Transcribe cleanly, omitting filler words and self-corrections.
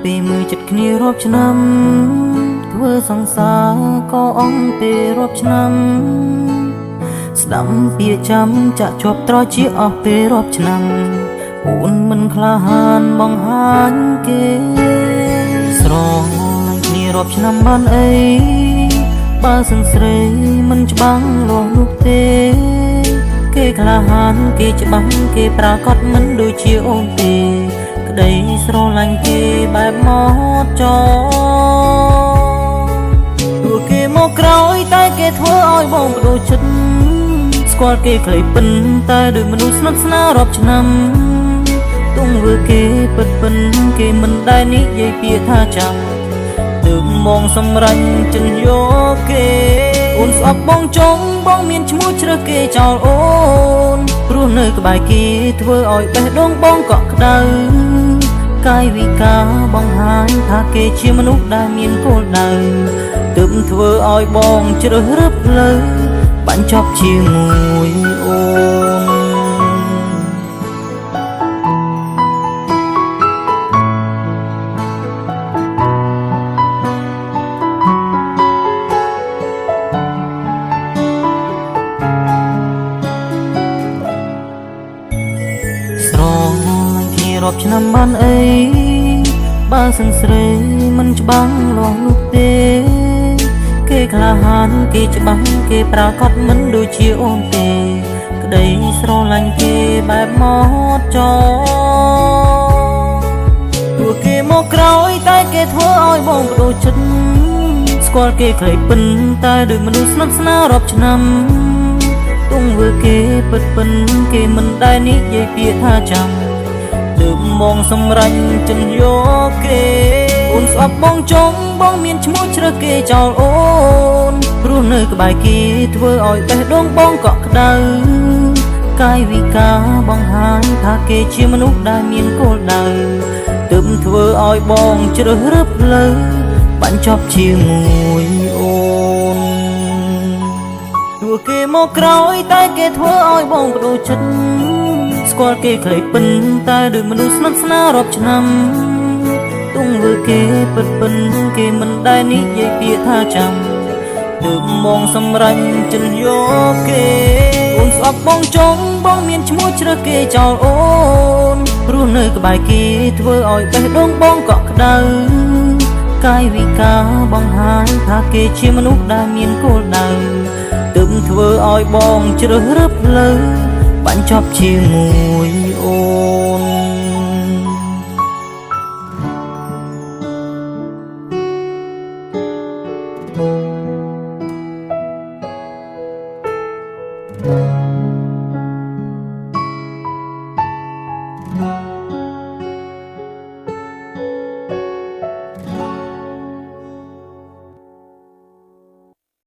ពីมือចិត្តគ្នារាប់ឆ្នាំធ្វើសង្សារក៏អងពេលរាប់ឆ្នាំស្ដាំពាក្យចាំចាក់ជាប់ត្រជាអស់ពេលរាប់ឆ្នាំអូនមិនក្លាហានបង្ហាញគេស្រឡាញ់គ្នារាប់ឆ្នាំបានអីបើសិនស្រីមិនច្បាំងលាស់នោះទេគេក្លាហានគេច្បាំងគេប្រកាសមិនដូចជាអូនទេក្តីស្រឡាញ់គេបែបមកចោព្រោះគេមកក្រោយតែគេធ្វើឲ្យបងបដូរចិត្តស្គាល់គេខ្លីពិនតែដូចមនុស្សស្និទ្ធស្នាលរាប់ឆ្នាំទង្វើគេពិតពិនគេមិនដែលនិយាយពាក្យថាចាំទើបមកសម្រាញ់ចិនយកគេអូនស្អប់បងចង់បងមានឈ្មោះជ្រើសគេចោលអូនព្រោះនៅក្បែរគេធ្វើឲ្យបេះដូងបងកក់ក្ដៅកាយវិការបង្ហាញថាគេជាមនុស្សដែលមានគោលដៅទើបធ្វើឲ្យបងជ្រើសរើសផ្លូវបាញ់ចប់ជាមួយអូនរាប់ឆ្នាំបានអីបើសិនស្រីមិនច្បាំងលាស់នោះទេគេក្លាហានគេច្បាំងគេប្រកាសមិនដូចជាអូនទេក្តីស្រឡាញ់គេបែបមកចោព្រោះគេមកក្រោយតែគេធ្វើឲ្យបងបដូរចិត្តស្គាល់គេខ្លីពិនតែដូចមនុស្សស្និទ្ធស្នាលរាប់ឆ្នាំទង្វើគេពិតពិនគេមិនដែលនិយាយពាក្យថាចាំទើបមកសម្រាញ់ចិនយកគេអូនស្អប់បងចង់បងមានឈ្មោះជ្រើសគេចោលអូនព្រោះនៅក្បែរគេធ្វើឲ្យបេះដូងបងកក់ក្ដៅកាយវិការបង្ហាញថាគេជាមនុស្សដែលមានគោលដៅទើបធ្វើឲ្យបងជ្រើសរើសផ្លូវបាញ់ចប់ជាមួយអូនព្រោះគេមកក្រោយតែគេធ្វើឲ្យបងបដូរចិត្តស្គាល់គេខ្លីពិនតែដូចមនុស្សស្និទ្ធស្នាលរាប់ឆ្នាំទង្វើគេពិតពិនគេមិនដែលនិយាយពាក្យថាចាំទើបមកសម្រាញ់ចិនយកគេអូនស្អប់បងចង់បងមានឈ្មោះជ្រើសគេចោលអូនព្រោះនៅក្បែរគេធ្វើឲ្យបេះដូងបងកក់ក្ដៅកាយវិការបង្ហាញថាគេជាមនុស្សដែលមានគោលដៅទើបធ្វើឲ្យបងជ្រើសរើសផ្លូវបាញ់ចប់ជាមួយអូន